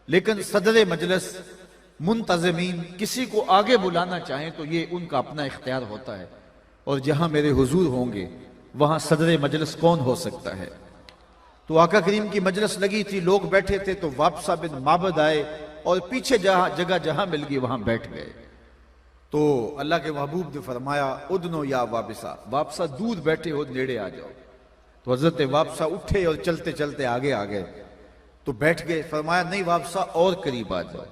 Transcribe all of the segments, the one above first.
लेकिन सदर मजलिस मुंतज़मीन किसी को आगे बुलाना चाहें तो ये उनका अपना इख्तियार होता है, और जहां मेरे हुजूर होंगे वहां सदर मजलिस कौन हो सकता है। तो आका करीम की मजलिस लगी थी, लोग बैठे थे, तो वापसा बिन माबद आए और पीछे जगह जहां मिल गई वहां बैठ गए। तो अल्लाह के महबूब ने फरमाया, उदनो या वाबिसा, वापसा दूर बैठे हो, नेड़े आ जाओ। तो हजरत वापसा उठे और चलते चलते आगे आ गए, तो बैठ गए। फरमाया, नहीं वापसा और करीब आ जाओ।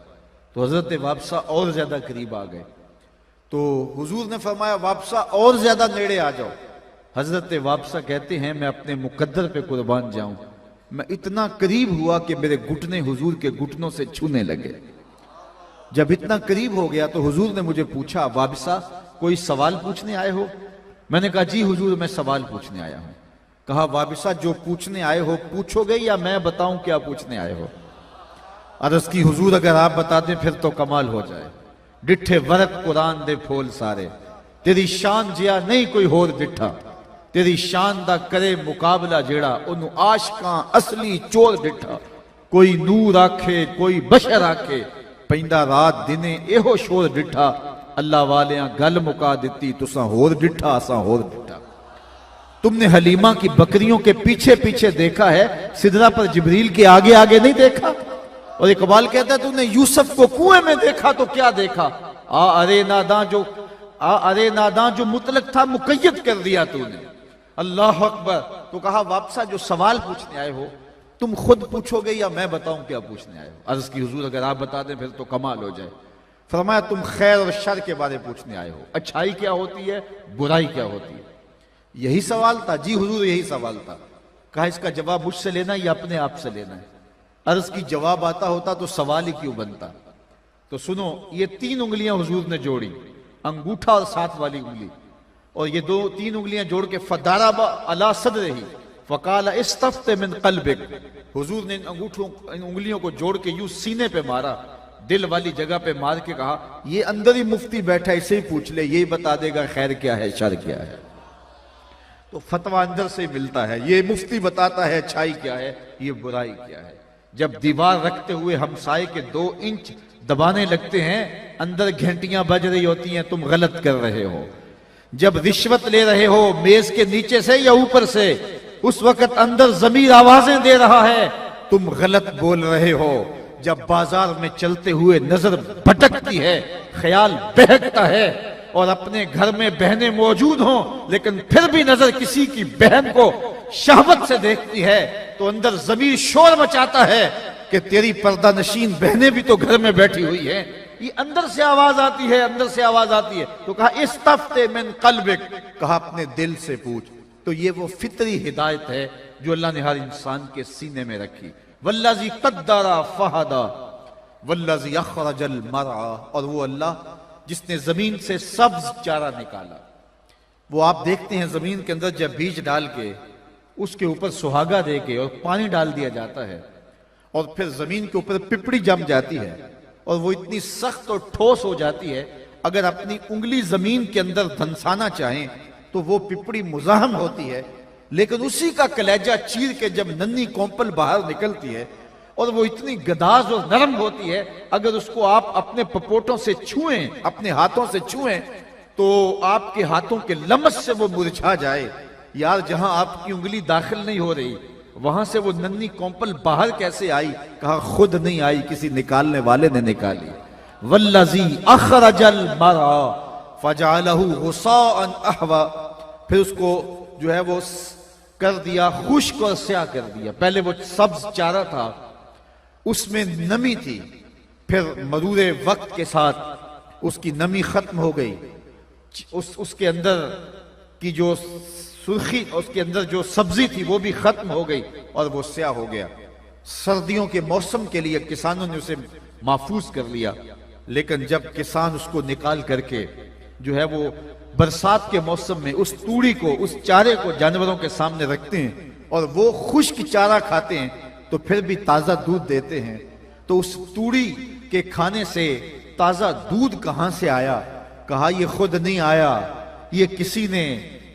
तो हजरत वापसा और ज्यादा करीब आ गए। तो हुजूर ने फरमाया, वापसा और ज्यादा नेड़े आ जाओ। हजरत वापसा कहते हैं, मैं अपने मुकद्दर पे कुर्बान जाऊं, मैं इतना करीब हुआ कि मेरे घुटने हुजूर के घुटनों से छूने लगे। जब इतना करीब हो गया तो हुजूर ने मुझे पूछा, वापसा कोई सवाल पूछने आए हो? मैंने कहा, जी हुजूर, मैं सवाल पूछने आया हूं। कहा, वापसा जो पूछने आए हो पूछोगे या मैं बताऊं क्या पूछने आए हो? अर्ज की, हुजूर अगर आप बता दें फिर तो कमाल हो जाए। डिठे वरक कुरान दे फूल सारे, तेरी शान जिया नहीं कोई होर डिठा, तेरी शान दा करे मुकाबला जेड़ा उन्हों आशकां असली चोर डिठा। कोई नूर आखे कोई बशर आखे, पैंदा रात दिने एहो शोर डिठा। अल्लाह वालियां गल मुका दिती, तुसा होर डिठा असा होर डिठा। तुमने हलीमा की बकरियों के पीछे पीछे देखा है, सिदरा पर जिब्रील के आगे आगे नहीं देखा। और इकबाल कहता है, तूने यूसुफ को कुएं में देखा तो क्या देखा? अरे नादां जो मुतलक था मुकय्यद कर दिया तूने। अल्लाह अकबर। तो कहा, वापसा जो सवाल पूछने आए हो तुम खुद पूछोगे या मैं बताऊं क्या पूछने आए हो? अर्ज की, हुजूर अगर आप बता दें फिर तो कमाल हो जाए। फरमाया, तुम खैर और शर के बारे में पूछने आए हो, अच्छाई क्या होती है, बुराई क्या होती है। यही सवाल था? जी हुजूर, यही सवाल था। कहा, इसका जवाब मुझसे लेना है या अपने आप से लेना है? अर्ज की, जवाब आता होता तो सवाल ही क्यों बनता। तो सुनो, ये 3 उंगलियां हुजूर ने जोड़ी, अंगूठा और साथ वाली उंगली, और ये 2-3 उंगलियां जोड़ के फदाराबा अला सदरिही फकाला इस्तफ्ते मिन क़ल्बिक। हुजूर ने इन उंगलियों को जोड़ के यूं सीने पे मारा, दिल वाली जगह पे मार के कहा, ये अंदर ही मुफ्ती बैठा है, इसे ही पूछ ले, यही बता देगा खैर क्या है शर क्या है। तो फतवा अंदर से मिलता है, ये मुफ्ती बताता है अच्छाई क्या है, ये बुराई क्या है। जब दीवार रखते हुए हमसाए के 2 इंच दबाने लगते हैं, अंदर घंटियां बज रही होती हैं, तुम गलत कर रहे हो। जब रिश्वत ले रहे हो मेज के नीचे से या ऊपर से, उस वक्त अंदर जमीर आवाजें दे रहा है, तुम गलत बोल रहे हो। जब बाजार में चलते हुए नजर भटकती है, ख्याल बहकता है, और अपने घर में बहनें मौजूद हों लेकिन फिर भी नजर किसी की बहन को शहवत से देखती है, तो अंदर जमीर शोर मचाता है कि तेरी पर्दा नशीन बहनें भी तो घर में बैठी हुई हैं। ये अंदर से आवाज आती है, अंदर से आवाज आती है। तो कहा, इस्तफ्ते मिन क़ल्बिक, कहा अपने दिल से पूछ। तो ये वो फितरी हिदायत है जो अल्लाह ने हर इंसान के सीने में रखी। वल्लज़ी क़द्दरा फ़हदा वल्लज़ी अख़रजल मरआ, और वो अल्लाह जिसने जमीन से सब्ज चारा निकाला। वो आप देखते हैं जमीन के अंदर जब बीज डाल के उसके ऊपर सुहागा दे के और पानी डाल दिया जाता है, और फिर जमीन के ऊपर पिपड़ी जम जाती है, और वो इतनी सख्त और ठोस हो जाती है, अगर अपनी उंगली जमीन के अंदर धंसाना चाहें तो वो पिपड़ी मुजाहम होती है। लेकिन उसी का कलेजा चीर के जब नन्ही कोंपल बाहर निकलती है, और वो इतनी गदाज और नरम होती है, अगर उसको आप अपने पपोटों से छुएं, अपने हाथों से छुएं, तो आपके हाथों के लमस से वो मुरझा जाए। यार, जहां आपकी उंगली दाखिल नहीं हो रही वहां से वो नन्ही कोंपल बाहर कैसे आई? कहा, खुद नहीं आई, किसी निकालने वाले ने निकाली। वल्लज़ी अख़रजल मरआ फजअलहु गुसाअन अहवा, फिर उसको जो है वो कर दिया खुश्क और स्याह कर दिया। पहले वो सब्ज चारा था, उसमें नमी थी, फिर मरूरे वक्त के साथ उसकी नमी खत्म हो गई, उसके अंदर की जो सुर्खी, उसके अंदर जो सब्जी थी वो भी खत्म हो गई और वो स्याह हो गया। सर्दियों के मौसम के लिए किसानों ने उसे महफूज कर लिया, लेकिन जब किसान उसको निकाल करके जो है वो बरसात के मौसम में उस तूड़ी को, उस चारे को जानवरों के सामने रखते हैं और वो खुश्क चारा खाते हैं, तो फिर भी ताजा दूध देते हैं। तो उस तूड़ी के खाने से ताजा दूध कहां से आया? कहा, ये खुद नहीं आया, ये किसी ने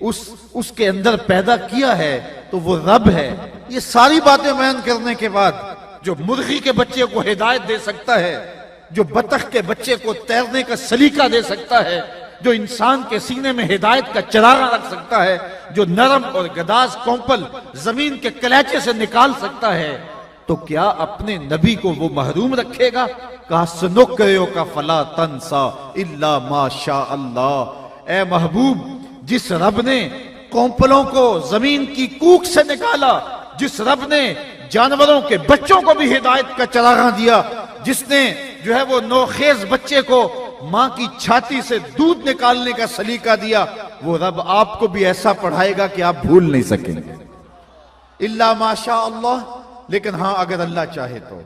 उसके अंदर पैदा किया है, तो वो रब है। ये सारी बातें बयान करने के बाद जो मुर्गी के बच्चे को हिदायत दे सकता है, जो बतख के बच्चे को तैरने का सलीका दे सकता है, जो इंसान के सीने में हिदायत का चरागा रख सकता है, जो नरम और गदाज कोंपल जमीन के कलेचे से निकाल सकता है, तो क्या अपने नबी को वो महरूम रखेगा? कहा सनुक्रियो का फला तंसा इल्ला माशा अल्लाह। ए महबूब, जिस रब ने कोंपलों को जमीन की कूक से निकाला, जिस रब ने जानवरों के बच्चों को भी हिदायत का चरागा दिया, जिसने जो है वो नौखेज बच्चे को मां की छाती से दूध निकालने का सलीका दिया, वो रब आपको भी ऐसा पढ़ाएगा कि आप भूल नहीं सकेंगे। इल्ला माशा अल्लाह, लेकिन हां अगर अल्लाह चाहे तो।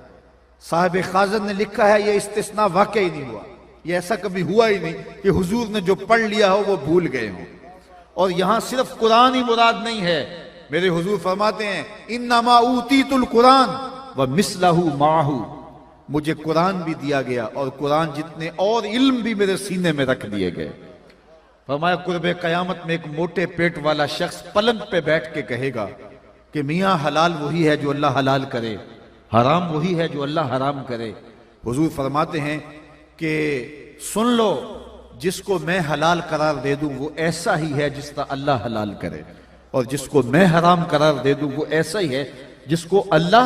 साहिब खाजन ने लिखा है ये इस्तिस्ना वाकई नहीं हुआ, ये ऐसा कभी हुआ ही नहीं कि हुजूर ने जो पढ़ लिया हो वो भूल गए हो। और यहां सिर्फ कुरान ही मुराद नहीं है। मेरे हुजूर फरमाते हैं इन्नमा ऊतीतुल कुरान व मिसलहु माहू, मुझे कुरान भी दिया गया और कुरान जितने और इल्म भी मेरे सीने में रख दिए गए। फरमाया कुर्बे कयामत में एक मोटे पेट वाला शख्स पलंग पे बैठ के कहेगा कि मियां हलाल वही है जो अल्लाह हलाल करे, हराम वही है जो अल्लाह हराम करे। हुजूर फरमाते हैं कि सुन लो, जिसको मैं हलाल करार दे दूं वो ऐसा ही है जिसका अल्लाह हलाल करे, और जिसको मैं हराम करार दे दूं वो ऐसा ही है जिसको अल्लाह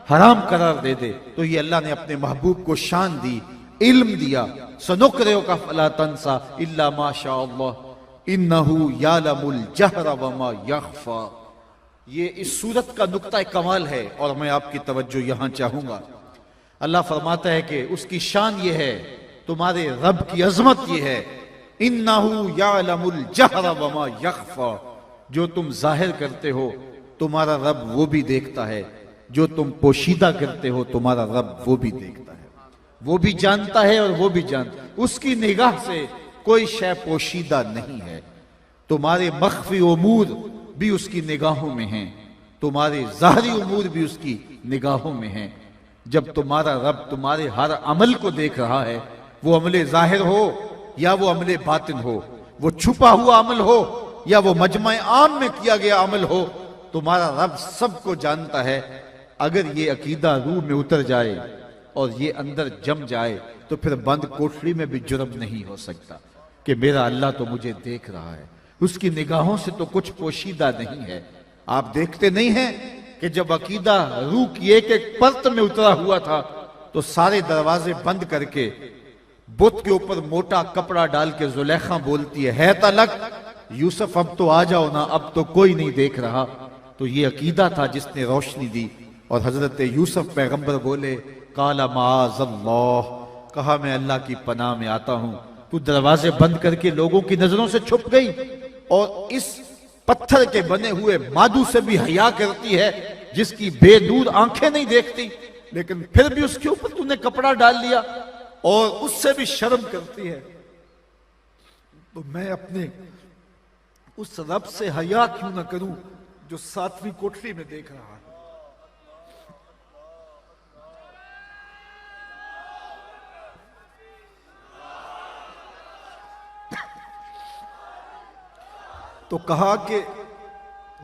हराम करार दे दे। तो ये अल्लाह ने अपने महबूब को शान दी, इल्म दिया। सनुक्रियो का फला तंसा इल्ला माशा अल्लाह इन्नहु यालमुल जहरा वमा यख्फा। ये इस सूरत का नुक्ता कमाल है और मैं आपकी तवज्जो यहां चाहूंगा। अल्लाह फरमाता है कि उसकी शान ये है, तुम्हारे रब की अजमत ये है, इन्नहु यालमुल जहरा वमा यख्फा, जो तुम जाहिर करते हो तुम्हारा रब वो भी देखता है, जो तुम पोशीदा करते हो तुम्हारा रब वो भी देखता है, वो भी जानता है और वो भी जानता है। उसकी निगाह से कोई शय पोशीदा नहीं है। तुम्हारे मख्फी उमूर भी उसकी निगाहों में हैं, तुम्हारे ज़ाहरी उमूर भी उसकी निगाहों में हैं। जब तुम्हारा रब तुम्हारे हर अमल को देख रहा है, वो अमले जाहिर हो या वो अमले बातिन हो, वो छुपा हुआ अमल हो या वो मजमा आम में किया गया अमल हो, तुम्हारा रब सबको जानता है। अगर ये अकीदा रूह में उतर जाए और ये अंदर जम जाए तो फिर बंद कोठरी में भी जुर्म नहीं हो सकता कि मेरा अल्लाह तो मुझे देख रहा है। उसकी निगाहों से तो कुछ पोशीदा नहीं है। आप देखते नहीं हैं कि जब अकीदा रूह की एक एक परत में उतरा हुआ था तो सारे दरवाजे बंद करके बुत के ऊपर मोटा कपड़ा डाल के जुलेखा बोलती है तलक यूसुफ अब तो आ जाओ ना, अब तो कोई नहीं देख रहा। तो ये अकीदा था जिसने रोशनी दी। और हजरत यूसुफ पैगंबर बोले काला माअज़ल्लाह, कहा मैं अल्लाह की पनाह में आता हूं। तू दरवाजे बंद करके लोगों की नजरों से छुप गई और इस पत्थर के बने हुए मादू से भी हया करती है जिसकी बेनूर आंखें नहीं देखती, लेकिन फिर भी उसके ऊपर तूने कपड़ा डाल लिया और उससे भी शर्म करती है। तो मैं अपने उस रब से हया क्यों ना करूं जो सातवीं कोठरी में देख रहा है। तो कहा कि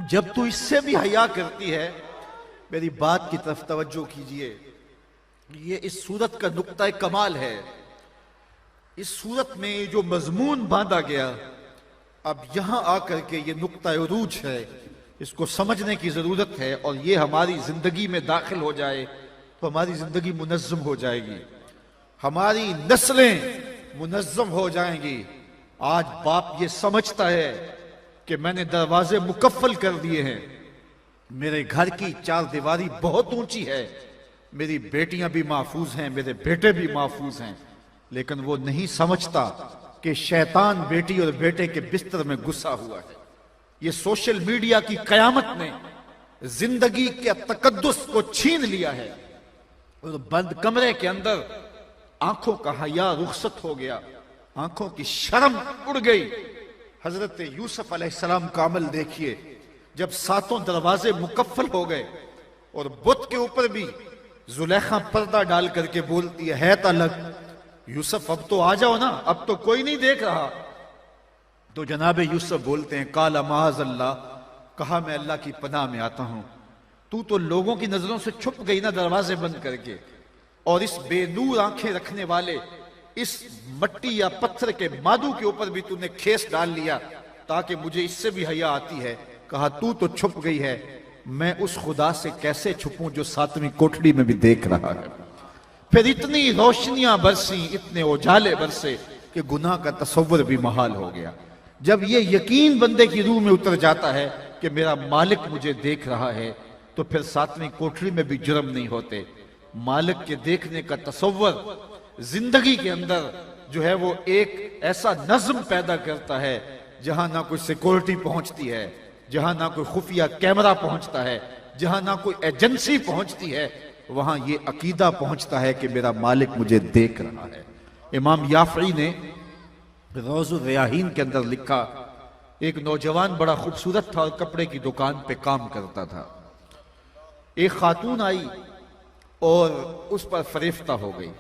जब तू इससे भी हया करती है, मेरी बात की तरफ तवज्जो कीजिए। ये इस सूरत का नुक्ता कमाल है। इस सूरत में जो मजमून बांधा गया, अब यहां आकर के ये नुक्ता उरूज है, इसको समझने की जरूरत है। और ये हमारी जिंदगी में दाखिल हो जाए तो हमारी जिंदगी मुनज्जम हो जाएगी, हमारी नस्लें मुनज्जम हो जाएंगी। आज बाप ये समझता है कि मैंने दरवाजे मुकफ्फल कर दिए हैं, मेरे घर की चार दीवारी बहुत ऊंची है, मेरी बेटियां भी महफूज हैं, मेरे बेटे भी महफूज हैं, लेकिन वो नहीं समझता कि शैतान बेटी और बेटे के बिस्तर में घुसा हुआ है। ये सोशल मीडिया की कयामत ने जिंदगी के तकद्दुस को छीन लिया है और बंद कमरे के अंदर आंखों का हया रुखसत हो गया, आंखों की शर्म उड़ गई। हजरत यूसुफ अलैहिस्सलाम का अमल देखिए, जब सातों दरवाजे मुकफ्फल हो गए और बुत के ऊपर भी जुलेखा पर्दा डाल करके बोलती है तलक यूसुफ अब तो आ जाओ ना, अब तो कोई नहीं देख रहा। तो जनाब यूसुफ बोलते हैं काला माअज़ल्लाह, कहा मैं अल्लाह की पनाह में आता हूं। तू तो लोगों की नजरों से छुप गई ना दरवाजे बंद करके, और इस बेनूर आंखें रखने वाले इस मट्टी या पत्थर के मादू के ऊपर भी तूने खेस डाल लिया ताकि मुझे इससे भी हया आती है। कहा तू तो छुप गई है, मैं उस खुदा से कैसे छुपूं जो 7वीं कोठड़ी में भी देख रहा है। फिर इतनी रोशनियां बरसी, इतने उजाले बरसे कि गुनाह का तसव्वुर भी महाल हो गया। जब ये यकीन बंदे की रूह में उतर जाता है कि मेरा मालिक मुझे देख रहा है, तो फिर 7वीं कोठड़ी में भी जुर्म नहीं होते। मालिक के देखने का तसव्वुर जिंदगी के अंदर जो है वो एक ऐसा नज्म पैदा करता है जहां ना कोई सिक्योरिटी पहुंचती है, जहां ना कोई खुफिया कैमरा पहुंचता है, जहां ना कोई एजेंसी पहुंचती है, वहां ये अकीदा पहुंचता है कि मेरा मालिक मुझे देख रहा है। इमाम याफई ने रोज़ुर रियाहीन के अंदर लिखा, एक नौजवान बड़ा खूबसूरत था और कपड़े की दुकान पे काम करता था। एक खातून आई और उस पर फरेफ्ता हो गई।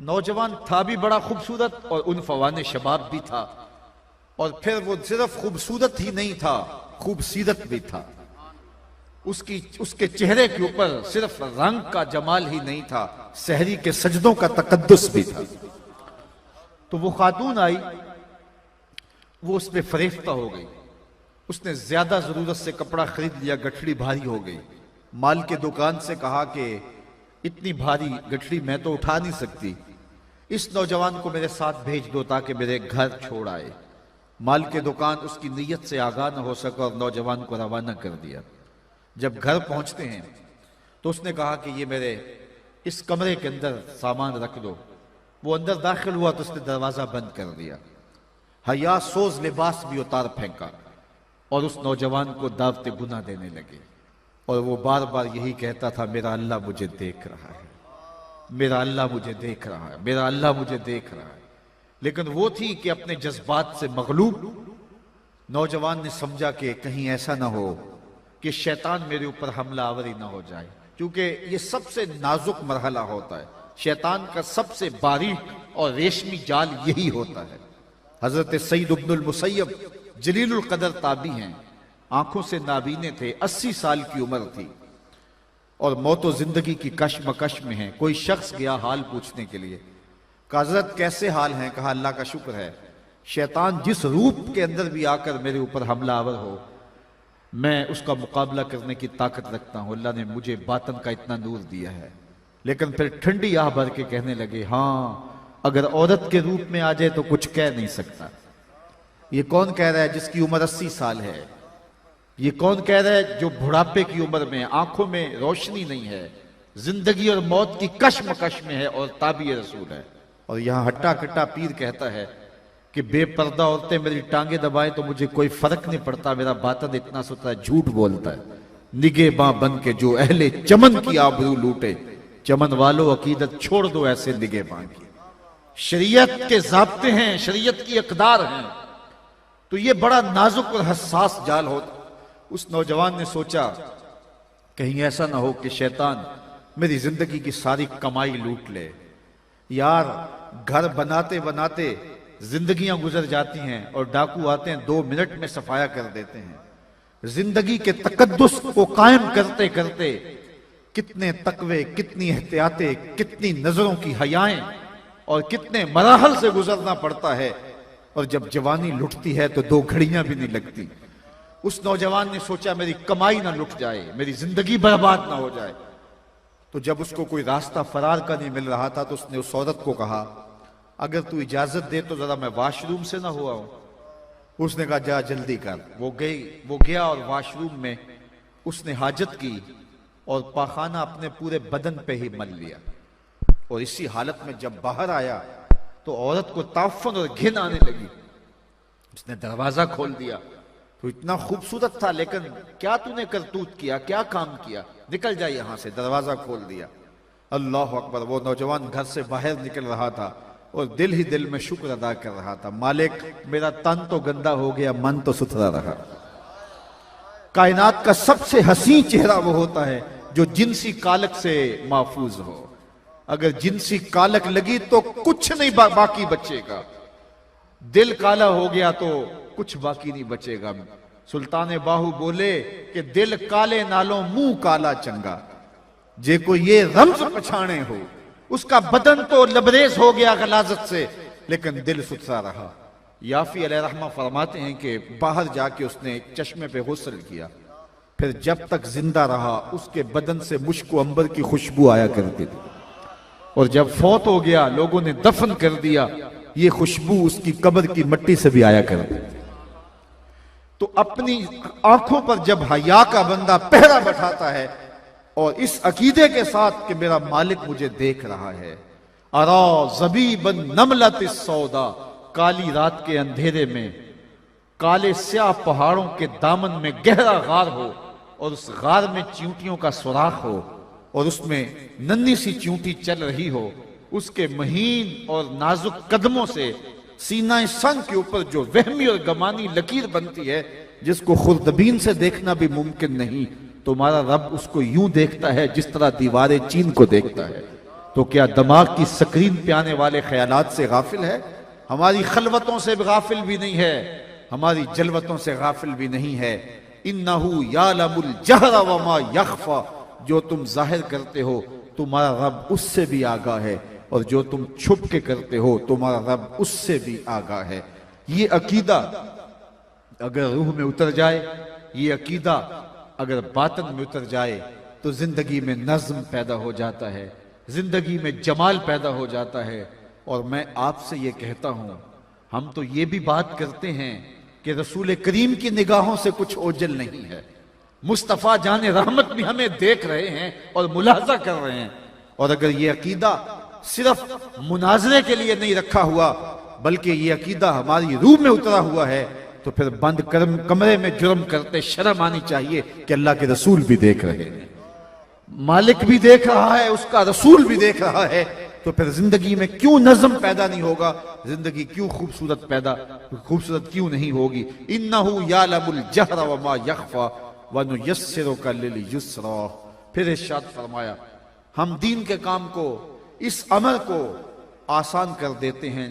नौजवान था भी बड़ा खूबसूरत और उन फवाने शबाब भी था, और फिर वो सिर्फ खूबसूरत ही नहीं था, खूबसीरत भी था। उसके चेहरे के ऊपर सिर्फ रंग का जमाल ही नहीं था, सहरी के सजदों का तकद्दुस भी था। तो वो खातून आई, वो उस पर फरेफ्ता हो गई। उसने ज्यादा जरूरत से कपड़ा खरीद लिया, गठड़ी भारी हो गई। माल के दुकान से कहा कि इतनी भारी गठड़ी मैं तो उठा नहीं सकती, इस नौजवान को मेरे साथ भेज दो ताकि मेरे घर छोड़ आए। माल के दुकान उसकी नीयत से आगाह न हो सका और नौजवान को रवाना कर दिया। जब घर पहुंचते हैं तो उसने कहा कि ये मेरे इस कमरे के अंदर सामान रख दो। वो अंदर दाखिल हुआ तो उसने दरवाजा बंद कर दिया। हया सोज लिबास भी उतार फेंका और उस नौजवान को दावते गुनाह देने लगे। और वो बार बार यही कहता था, मेरा अल्लाह मुझे देख रहा है, मेरा अल्लाह मुझे देख रहा है, मेरा अल्लाह मुझे देख रहा है। लेकिन वो थी कि अपने जज्बात से मगलूब नौजवान ने समझा कि कहीं ऐसा ना हो कि शैतान मेरे ऊपर हमला आवरी ना हो जाए, क्योंकि ये सबसे नाजुक मरहला होता है। शैतान का सबसे बारीक और रेशमी जाल यही होता है। हजरत सईद इब्नुल मुसय्यब जलीलुल कदर ताबी हैं, आंखों से नाबीने थे, 80 साल की उम्र थी और मौत और जिंदगी की कश्मकश में है। कोई शख्स गया हाल पूछने के लिए, कहा हज़रत कैसे हाल हैं? कहा अल्लाह का शुक्र है। शैतान जिस रूप के अंदर भी आकर मेरे ऊपर हमलावर हो, मैं उसका मुकाबला करने की ताकत रखता हूं। अल्लाह ने मुझे बातन का इतना नूर दिया है। लेकिन फिर ठंडी आह भर के कहने लगे, हाँ अगर औरत के रूप में आ जाए तो कुछ कह नहीं सकता। ये कौन कह रहा है जिसकी उम्र 80 साल है? ये कौन कह रहा है जो बुढ़ापे की उम्र में, आंखों में रोशनी नहीं है, जिंदगी और मौत की कश्मकश में है और ताबी रसूल है? और यहां हट्टा कट्टा पीर कहता है कि बेपर्दा औरतें मेरी टांगे दबाएं तो मुझे कोई फर्क नहीं पड़ता, मेरा बातन इतना सुथरा झूठ बोलता है। निगेबां बन के जो अहले चमन की आबरू लूटे, चमन वालों अकीदत छोड़ दो ऐसे निगेबां की। शरीयत के ज़ाब्ते हैं, शरीयत की अकदार हैं, तो ये बड़ा नाजुक और हसास जाल होता। उस नौजवान ने सोचा कहीं ऐसा ना हो कि शैतान मेरी जिंदगी की सारी कमाई लूट ले। यार घर बनाते बनाते जिंदगियां गुजर जाती हैं और डाकू आते हैं 2 मिनट में सफाया कर देते हैं। जिंदगी के तकद्दुस को कायम करते करते कितने तकवे, कितनी एहतियाते, कितनी नजरों की हयाएं और कितने मराहल से गुजरना पड़ता है। और जब जवानी लुटती है तो 2 घड़ियां भी नहीं लगती। उस नौजवान ने सोचा मेरी कमाई ना लुट जाए, मेरी जिंदगी बर्बाद ना हो जाए। तो जब उसको कोई रास्ता फरार का नहीं मिल रहा था तो उसने उस औरत को कहा, अगर तू इजाजत दे तो जरा मैं वॉशरूम से ना हुआ हूं। उसने कहा जा जल्दी कर। वो गया और वॉशरूम में उसने हाजत की और पाखाना अपने पूरे बदन पे ही मल लिया। और इसी हालत में जब बाहर आया तो औरत को ताफन और घिन आने लगी। उसने दरवाजा खोल दिया तो इतना खूबसूरत था, लेकिन क्या तूने करतूत किया, क्या काम किया, निकल जा यहां से। दरवाजा खोल दिया। अल्लाह अकबर। वो नौजवान घर से बाहर निकल रहा था और दिल ही दिल में शुक्र अदा कर रहा था, मालिक मेरा तन तो गंदा हो गया, मन तो सुथरा रहा। कायनात का सबसे हसीन चेहरा वो होता है जो जिनसी कालक से महफूज हो। अगर जिनसी कालक लगी तो कुछ नहीं बाकी बचेगा। दिल काला हो गया तो कुछ बाकी नहीं बचेगा। सुल्तान बाहू बोले कि दिल काले नालों मुंह काला चंगा, जे को ये रम्ज पछाणे हो, उसका बदन तो लबरेज हो गया गलाजत से, लेकिन दिल सुथरा रहा। याफी अलैहिर्रहमा फरमाते हैं कि बाहर जाके उसने एक चश्मे पे गुस्ल किया, फिर जब तक जिंदा रहा उसके बदन से मुश्क अंबर की खुशबू आया करती थी, और जब फौत हो गया लोगों ने दफन कर दिया, ये खुशबू उसकी कब्र की मिट्टी से भी आया करती थी। तो अपनी आंखों पर जब हया का बंदा पहरा बैठाता है और इस अकीदे के साथ कि मेरा मालिक मुझे देख रहा है, अरा ज़बीबन नमलतिस सौदा, काली रात के अंधेरे में काले स्याह पहाड़ों के दामन में गहरा गार हो और उस गार में चींटियों का सुराख हो और उसमें नन्ही सी चींटी चल रही हो, उसके महीन और नाजुक कदमों से सीना संग के ऊपर जो वहमी और गमानी लकीर बनती है, जिसको खुर्दबीन से देखना भी मुमकिन नहीं, तुम्हारा रब उसको यूं देखता है जिस तरह दीवारें चीन को देखता है। तो क्या दिमाग की स्क्रीन पे आने वाले ख्यालात से गाफिल है? हमारी खलवतों से गाफिल भी नहीं है, हमारी जलवतों से गाफिल भी नहीं है। इन्नहु यालमुल जहरा वमा यख्फा, जो तुम जाहिर करते हो तुम्हारा रब उससे भी आगाह है, और जो तुम छुप के करते हो तुम्हारा रब उससे भी आगाह है। ये अकीदा अगर रूह में उतर जाए, ये अकीदा अगर बातन में उतर जाए, तो जिंदगी में नज्म पैदा हो जाता है, जिंदगी में जमाल पैदा हो जाता है। और मैं आपसे ये कहता हूं, हम तो ये भी बात करते हैं कि रसूल करीम की निगाहों से कुछ ओझल नहीं है, मुस्तफा जाने रहमत भी हमें देख रहे हैं और मुलाजा कर रहे हैं। और अगर ये अकीदा सिर्फ मुनाजरे के लिए नहीं रखा हुआ, बल्कि ये अकीदा हमारी रूह में उतरा हुआ है, तो फिर बंद कमरे में जुर्म करते शर्म आनी चाहिए कि अल्लाह के रसूल भी देख रहे हैं, मालिक भी देख रहा है, उसका रसूल भी देख रहा है। तो फिर जिंदगी में क्यों नज़म पैदा नहीं होगा, जिंदगी क्यों खूबसूरत क्यों नहीं होगी। इन्नहु यालमुल जहरा वमा यख्फा वनुयस्सिरुका लिल युस्रा। फिर इरशाद फरमाया, हम दीन के काम को, इस अमल को आसान कर देते हैं।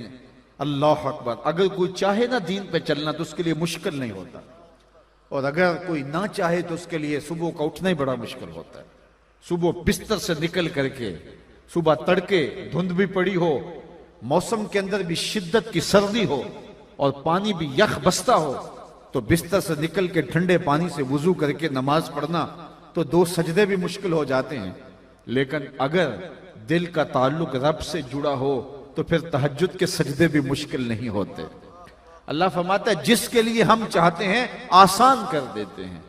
अल्लाह अकबर। अगर कोई चाहे ना दीन पे चलना तो उसके लिए मुश्किल नहीं होता, और अगर कोई ना चाहे तो उसके लिए सुबह का उठना ही बड़ा मुश्किल होता है। सुबह बिस्तर से निकल करके, सुबह तड़के धुंध भी पड़ी हो, मौसम के अंदर भी शिद्दत की सर्दी हो और पानी भी यख बसता हो, तो बिस्तर से निकल के ठंडे पानी से वुजू करके नमाज पढ़ना तो 2 सजदे भी मुश्किल हो जाते हैं। लेकिन अगर दिल का ताल्लुक रब से जुड़ा हो तो फिर तहज्जुद के सजदे भी मुश्किल नहीं होते। अल्लाह फरमाता है, जिसके लिए हम चाहते हैं आसान कर देते हैं,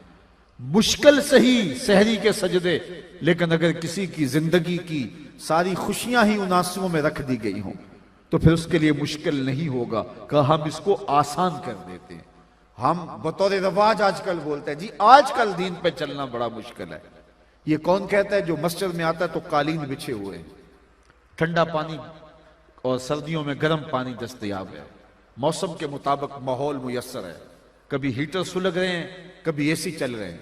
मुश्किल सही सहरी के सजदे, लेकिन अगर किसी की जिंदगी की सारी खुशियां ही उन आंसुओं में रख दी गई हों तो फिर उसके लिए मुश्किल नहीं होगा कि हम इसको आसान कर देते हैं। हम बतौर रवाज आजकल बोलते हैं, जी आजकल दीन पे चलना बड़ा मुश्किल है। ये कौन कहता है? जो मस्जिद में आता है तो कालीन बिछे हुए हैं, ठंडा पानी और सर्दियों में गर्म पानी दस्तयाब है, मौसम के मुताबिक माहौल मुयस्सर है, कभी हीटर सुलग रहे हैं, कभी एसी चल रहे हैं,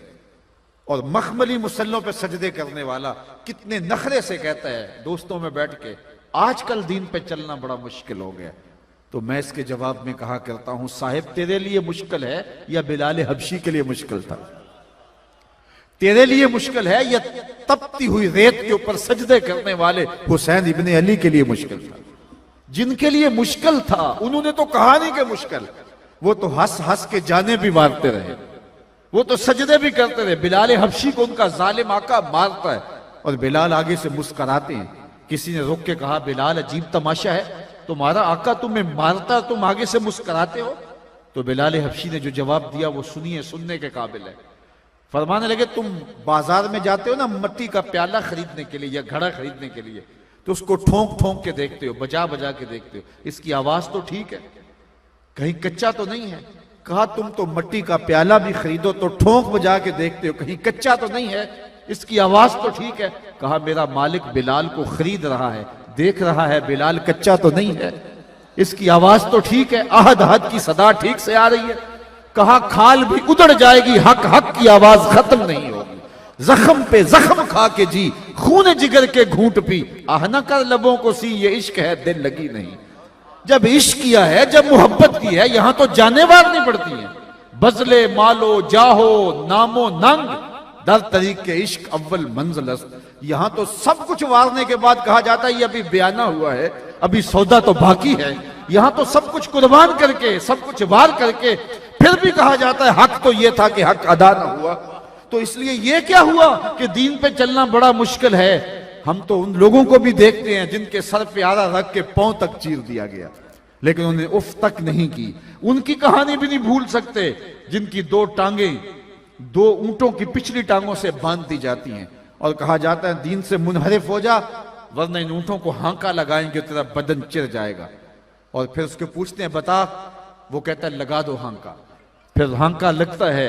और मखमली मुसल्लों पे सजदे करने वाला कितने नखरे से कहता है दोस्तों में बैठ के, आजकल दीन पे चलना बड़ा मुश्किल हो गया। तो मैं इसके जवाब में कहा करता हूं, साहिब तेरे लिए मुश्किल है या बिलाल हबशी के लिए मुश्किल था? तेरे लिए मुश्किल है या तपती हुई रेत के ऊपर सजदे करने वाले हुसैन इब्ने अली के लिए मुश्किल था? जिनके लिए मुश्किल था उन्होंने तो कहा नहीं कि मुश्किल, वो तो हंस हंस के जाने भी मारते रहे, वो तो सजदे भी करते रहे। बिलाल हबशी को उनका जालिम आका मारता है और बिलाल आगे से मुस्कुराते हैं। किसी ने रोक के कहा, बिलाल अजीब तमाशा है, तुम्हारा आका तुम्हें मारता, तुम आगे से मुस्कुराते हो। तो बिलाल हबशी ने जो जवाब दिया वो सुनिए, सुनने के काबिल है। फरमाने लगे, तुम बाजार में जाते हो ना मट्टी का प्याला खरीदने के लिए या घड़ा खरीदने के लिए, तो उसको ठोंक ठोंक के देखते हो, बजा बजा के देखते हो, इसकी आवाज तो ठीक है, कहीं कच्चा तो नहीं है। कहा, तुम तो मट्टी का प्याला भी खरीदो तो ठोंक बजा के देखते हो, कहीं कच्चा तो नहीं है, इसकी आवाज तो ठीक है। कहा, मेरा मालिक बिलाल को खरीद रहा है, देख रहा है बिलाल कच्चा तो नहीं है, इसकी आवाज तो ठीक है, आहद आहद की सदा ठीक से आ रही है। कहा, खाल भी उधड़ जाएगी, हक हक की आवाज खत्म नहीं होगी, जख्म पे जख्म खा के जी, खून जिगर के घूंट पी, आह न कर लबों को सी, ये इश्क है दिल लगी नहीं। जब इश्क किया है, जब मोहब्बत की है, यहां तो जानें मारनी पड़ती हैं, बजले मालो जाहो नामो नंग दर तरीके इश्क अव्वल मंजिलस्त। यहां तो सब कुछ वारने के बाद कहा जाता है ये अभी बयाना हुआ है, अभी सौदा तो बाकी है। यहां तो सब कुछ कुर्बान करके, सब कुछ वार करके फिर भी कहा जाता है हक तो ये था कि हक अदा ना हुआ। तो इसलिए ये क्या हुआ कि दीन पे चलना बड़ा मुश्किल है। हम तो उन लोगों को भी देखते हैं जिनके सर पे आरा रख के पांव तक चीर दिया गया, लेकिन उन्हें उफ तक नहीं की। उनकी कहानी भी नहीं भूल सकते जिनकी दो टांगें दो ऊंटों की पिछली टांगों से बांध दी जाती हैं और कहा जाता है दीन से मुनहरिफ हो जा वरना इन ऊंटों को हांका लगाएंगे तेरा बदन चिर जाएगा। और फिर उसके पूछते हैं बता, वो कहता है लगा दो हांका। फिर हांका लगता है,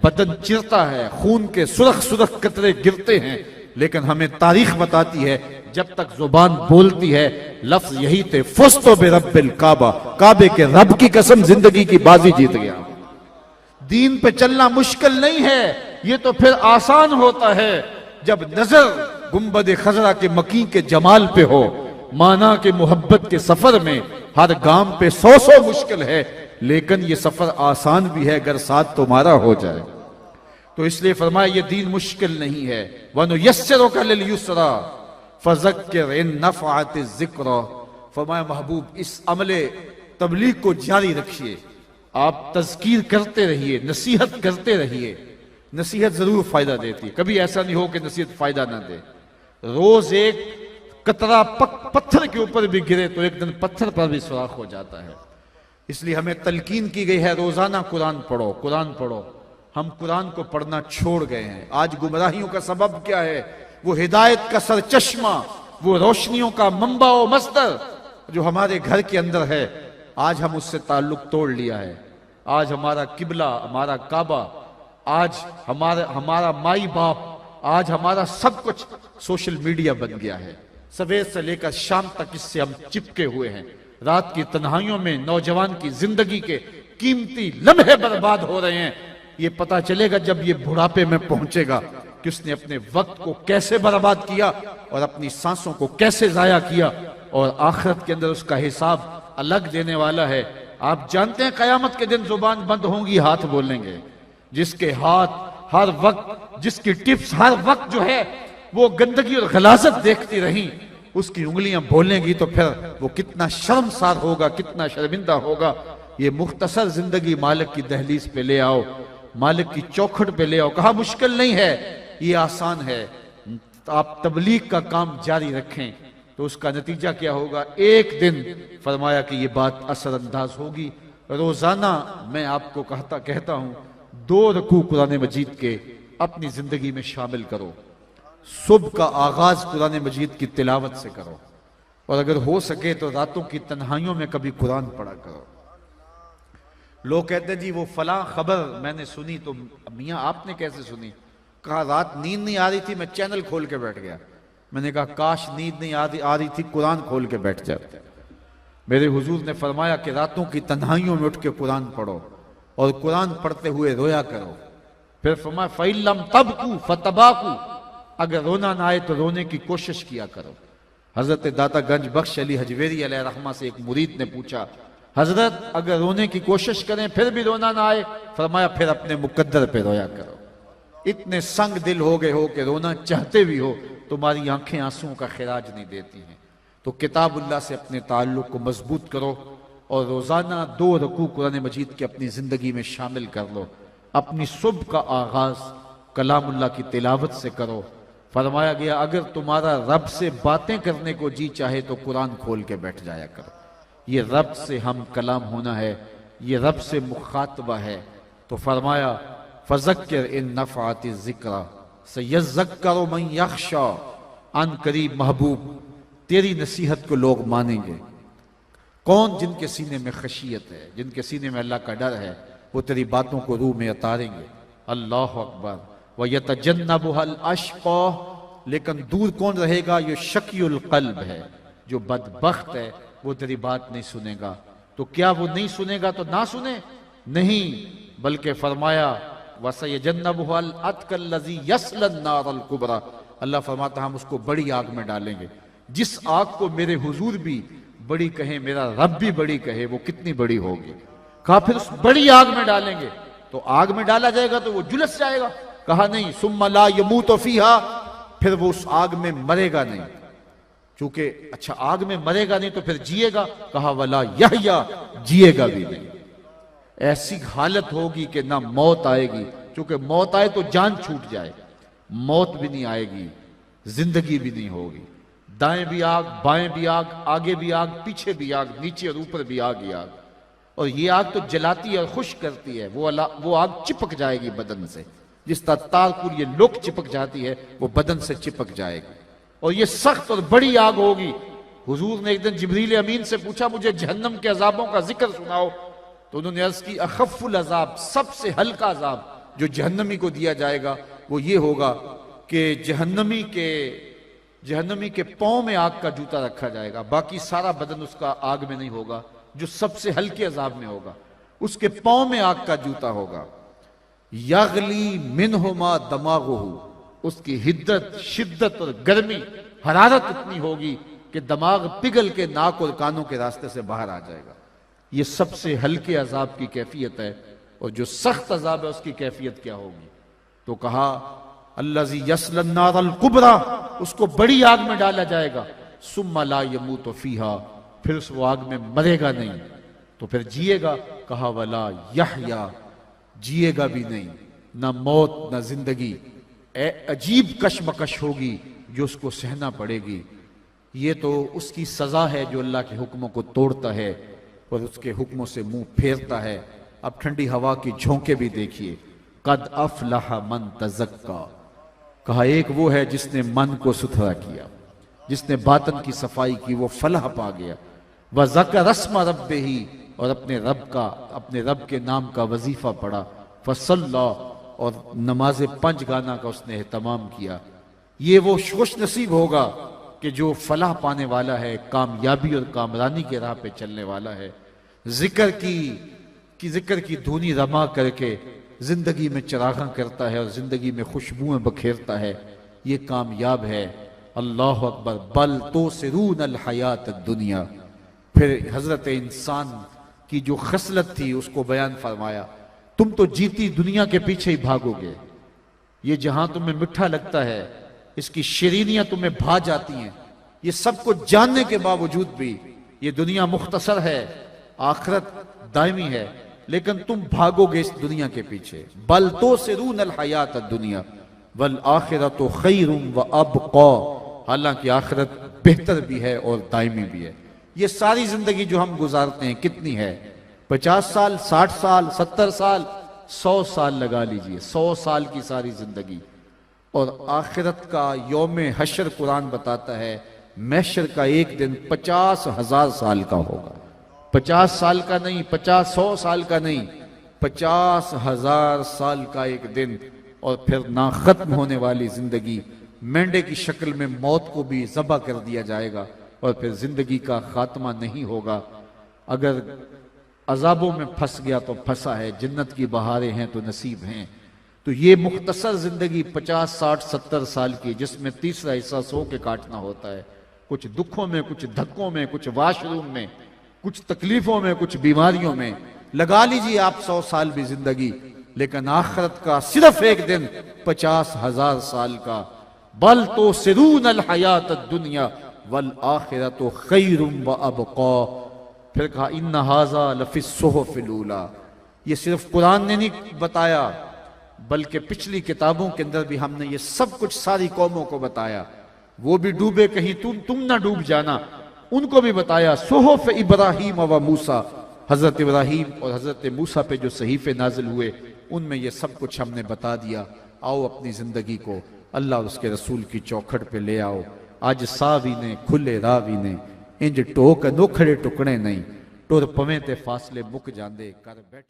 बदन चिरता है, खून के सुरख सुरख कतरे गिरते हैं, लेकिन हमें तारीख बताती है जब तक जुबान बोलती है लफ्ज यही थे, फुस्तो बे रब्बिल काबा, काबे के रब की कसम जिंदगी की बाजी जीत गया। दीन पे चलना मुश्किल नहीं है, ये तो फिर आसान होता है जब नजर गुंबद खजरा के मकी के जमाल पे हो। माना के मोहब्बत के सफर में हर गाम पे 100 मुश्किल है, लेकिन ये सफर आसान भी है अगर साथ तुम्हारा हो जाए। तो इसलिए फरमाया ये दीन मुश्किल नहीं है। वनुयस्सिरुका लिल युस्रा फज़क्किर इन नफ़अत ज़िक्रा। फरमाया महबूब इस अमले तबलीग को जारी रखिए, आप तज़कीर करते रहिए, नसीहत करते रहिए। नसीहत जरूर फायदा देती है, कभी ऐसा नहीं हो कि नसीहत फायदा ना दे। रोज एक कतरा पत्थर के ऊपर भी गिरे तो एक दिन पत्थर पर भी सुराख हो जाता है। इसलिए हमें तलकीन की गई है रोजाना कुरान पढ़ो, कुरान पढ़ो। हम कुरान को पढ़ना छोड़ गए हैं। आज गुमराहियों का सबब क्या है? वो हिदायत का सरचश्मा, वो रोशनियों का मंबा व मस्दर जो हमारे घर के अंदर है, आज हम उससे ताल्लुक तोड़ लिया है। आज हमारा किबला, हमारा काबा, आज हमारा माई बाप, आज हमारा सब कुछ सोशल मीडिया बन गया है। सवेर से लेकर शाम तक इससे हम चिपके हुए हैं। रात की तन्हाइयों में नौजवान की जिंदगी के कीमती लम्हे बर्बाद हो रहे हैं। ये पता चलेगा जब ये बुढ़ापे में पहुंचेगा कि उसने अपने वक्त को कैसे बर्बाद किया और अपनी सांसों को कैसे जाया किया, और आखिरत के अंदर उसका हिसाब अलग देने वाला है। आप जानते हैं कयामत के दिन जुबान बंद होंगी, हाथ बोलेंगे। जिसके हाथ हर वक्त, जिसकी टिप्स हर वक्त जो है वो गंदगी और गलाजत देखती रही, उसकी उंगलियां बोलेंगी तो फिर वो कितना शर्मसार होगा, कितना शर्मिंदा होगा। ये मुख्तसर जिंदगी मालिक की दहलीज पे ले आओ, मालिक की चौखट पे ले आओ। कहा मुश्किल नहीं है, ये आसान है। आप तबलीग का काम जारी रखें तो उसका नतीजा क्या होगा? एक दिन फरमाया कि ये बात असरअंदाज होगी। रोजाना मैं आपको कहता हूं 2 रकू कुरान मजीद के अपनी जिंदगी में शामिल करो। सुबह का आगाज कुरान मजीद की तिलावत से करो, और अगर हो सके तो रातों की तन्हाइयों में कभी कुरान पढ़ा करो। लोग कहते हैं जी वो फलां खबर मैंने सुनी, तो मियाँ आपने कैसे सुनी? कहा रात नींद नहीं आ रही थी, मैं चैनल खोल के बैठ गया। मैंने कहा काश नींद नहीं आ रही थी, कुरान खोल के बैठ जाते। मेरे हुजूर ने फरमाया कि रातों की तन्हाइयों में उठ के कुरान पढ़ो और कुरान पढ़ते हुए रोया करो। फिर फरमाया फ़इल्लम तबकू फतबाकू, अगर रोना ना आए तो रोने की कोशिश किया करो। हजरत दाता गंज बख्श अली हजवेरी अलैहि रहमा से एक मुरीद ने पूछा, हजरत अगर रोने की कोशिश करें फिर भी रोना ना आए? फरमाया फिर अपने मुकद्दर पे रोया करो। इतने संग दिल हो गए हो कि रोना चाहते भी हो, तुम्हारी आंखें आंसुओं का खिराज नहीं देती हैं। तो किताबुल्लाह से अपने ताल्लुक को मजबूत करो और रोजाना 2 रकू कुरान मजीद की अपनी जिंदगी में शामिल कर लो। अपनी सुबह का आगाज कलामुल्लाह की तिलावत से करो। फरमाया गया अगर तुम्हारा रब से बातें करने को जी चाहे तो कुरान खोल के बैठ जाया करो। ये रब से हम कलाम होना है, ये रब से मुखातबा है। तो फरमाया फज़क्किर इन नफ़अति ज़िक्रा सयज़्ज़क्करु मन यख़शा। अन करीब महबूब तेरी नसीहत को लोग मानेंगे। कौन? जिनके सीने में खशियत है, जिनके सीने में अल्लाह का डर है, वो तेरी बातों को रूह में उतारेंगे। अल्लाह अकबर। व यतजन्नबुहल अशक़ा, लेकिन दूर कौन रहेगा? ये शकीउल क़ल्ब है, जो बदबख्त है, वो तेरी बात नहीं सुनेगा। तो क्या वो नहीं सुनेगा तो ना सुने? नहीं, बल्कि फरमाया वसयजन्नबुहल अतकल्लज़ी यस्लन नारल कुबरा। अल्लाह फरमाता हम उसको बड़ी आग में डालेंगे। जिस आग को मेरे हुजूर भी बड़ी कहे, मेरा रब भी बड़ी कहे, वो कितनी बड़ी होगी। कहा फिर उस बड़ी आग में डालेंगे। तो तो आग में डाला जाएगा तो वो जुलस जाएगा। कहा नहीं, सुम्मा ला यमूतु फीहा, फिर वो उस आग में मरेगा नहीं। चूंकि अच्छा आग में मरेगा नहीं तो फिर जिएगा, कहा वला यहया, जिएगा भी नहीं। ऐसी हालत होगी कि ना मौत आएगी, क्योंकि मौत आए तो जान छूट जाए, मौत भी नहीं आएगी, जिंदगी भी नहीं होगी। दाएं भी आग, बाएं भी आग, आगे भी आग, पीछे भी आग, नीचे और ऊपर भी आग ही आग। और ये आग तो जलाती है और खुश करती है, वो आग चिपक जाएगी बदन से, जिस तरह तारकुल ये लोक चिपक जाती है, वो बदन से चिपक जाएगी। और ये सख्त और बड़ी आग होगी। हुजूर ने एक दिन जिब्रील अमीन से पूछा, मुझे जहन्नम के अजाबों का जिक्र सुनाओ। तो उन्होंने अर्ज की, अखफ्फुल अजाब, सबसे हल्का अजाब जो जहन्नमी को दिया जाएगा वो ये होगा कि जहन्नमी के पांव में आग का जूता रखा जाएगा, बाकी सारा बदन उसका आग में नहीं होगा। जो सबसे हल्के अजाब में होगा उसके पांव में आग का जूता होगा। यगली मिनहुमा दमागुहु, उसकी हिद्दत, शिद्दत और गर्मी, हरारत इतनी होगी कि दिमाग पिघल के नाक और कानों के रास्ते से बाहर आ जाएगा। ये सबसे हल्के अजाब की कैफियत है। और जो सख्त अजाब है उसकी कैफियत क्या होगी? तो कहा अल्लज़ी यस्लन नारल कुबरा, उसको बड़ी आग में डाला जाएगा। सुम्मा ला यमूतु फीहा, फिर उस वो आग में मरेगा नहीं तो फिर जिएगा। कहा वला यहया, जिएगा भी नहीं, ना मौत ना जिंदगी। अजीब कशमकश होगी जो उसको सहना पड़ेगी। ये तो उसकी सजा है जो अल्लाह के हुक्मों को तोड़ता है और उसके हुक्मों से मुंह फेरता है। अब ठंडी हवा की झोंके भी देखिए। कद अफलह मन तज़क्का, कहा एक वो है जिसने मन को सुथरा किया, जिसने बातन की सफाई की, वो फलाह पा गया। वह ज़कर रस्म रब्बिही, और अपने रब के नाम का वजीफा पढ़ा। फसल्ला, और नमाज पंज गाना का उसने एहतमाम किया। ये वो खुश नसीब होगा कि जो फलाह पाने वाला है, कामयाबी और कामरानी के राह पे चलने वाला है। जिक्र की धुनी रमा करके जिंदगी में चरागां करता है और जिंदगी में खुशबुएं बखेरता है, ये कामयाब है। अल्लाह अकबर। बल तो सिरून अल हयात दुनिया। फिर हजरत इंसान की जो खसलत थी उसको बयान फरमाया, तुम तो जीती दुनिया के पीछे ही भागोगे। ये जहां तुम्हें मिठा लगता है, इसकी शीरीनियां तुम्हें भा जाती हैं, ये सब कुछ जानने के बावजूद भी ये दुनिया मुख्तसर है, आखिरत दायमी है, लेकिन तुम भागोगे इस दुनिया के पीछे। बल तो सिरून अल हयात दुनिया वल आखिरतु खैरुम व अबका, हालांकि आखिरत बेहतर भी है और दायमी भी है। ये सारी जिंदगी जो हम गुजारते हैं कितनी है? 50 साल, 60 साल, 70 साल, 100 साल लगा लीजिए, 100 साल की सारी जिंदगी। और आखिरत का यौम हशर कुरान बताता है, महशर का एक दिन 50,000 साल का होगा। 50 साल का नहीं, 100 साल का नहीं, 50,000 साल का एक दिन। और फिर ना खत्म होने वाली जिंदगी, मेंढे की शक्ल में मौत को भी ज़बह कर दिया जाएगा और फिर जिंदगी का खात्मा नहीं होगा। अगर अजाबों में फंस गया तो फंसा है, जन्नत की बहारें हैं तो नसीब हैं। तो ये मुख्तसर जिंदगी 50, 60, 70 साल की, जिसमें तीसरा हिस्सा सो के काटना होता है, कुछ दुखों में, कुछ धक्कों में, कुछ वाशरूम में, कुछ तकलीफों में, कुछ बीमारियों में। लगा लीजिए आप 100 साल भी जिंदगी, लेकिन आखिरत का सिर्फ एक दिन 50,000 साल का। बल तो सिरून अल हयात दुनिया वल आखिरतु खैरुम व अबका। फिर कहा इन्ना हाज़ा लफिस सुहुफिल ऊला। ये सिर्फ कुरान ने नहीं बताया, बल्कि पिछली किताबों के अंदर भी हमने ये सब कुछ सारी कौमों को बताया। वो भी डूबे, कहीं तुम ना डूब जाना, उनको भी बताया। सुहुफ इब्राहीम व मूसा, हजरत इब्राहीम और हजरत मूसा पे जो सहीफे नाजिल हुए उनमें ये सब कुछ हमने बता दिया। आओ अपनी जिंदगी को अल्लाह और उसके रसूल की चौखट पे ले आओ। आज सावी ने खुले रावी ने इंज टोक नोखड़े टुकड़े नहीं, टुर पवें ते फासले मुक जांदे कर बैठ।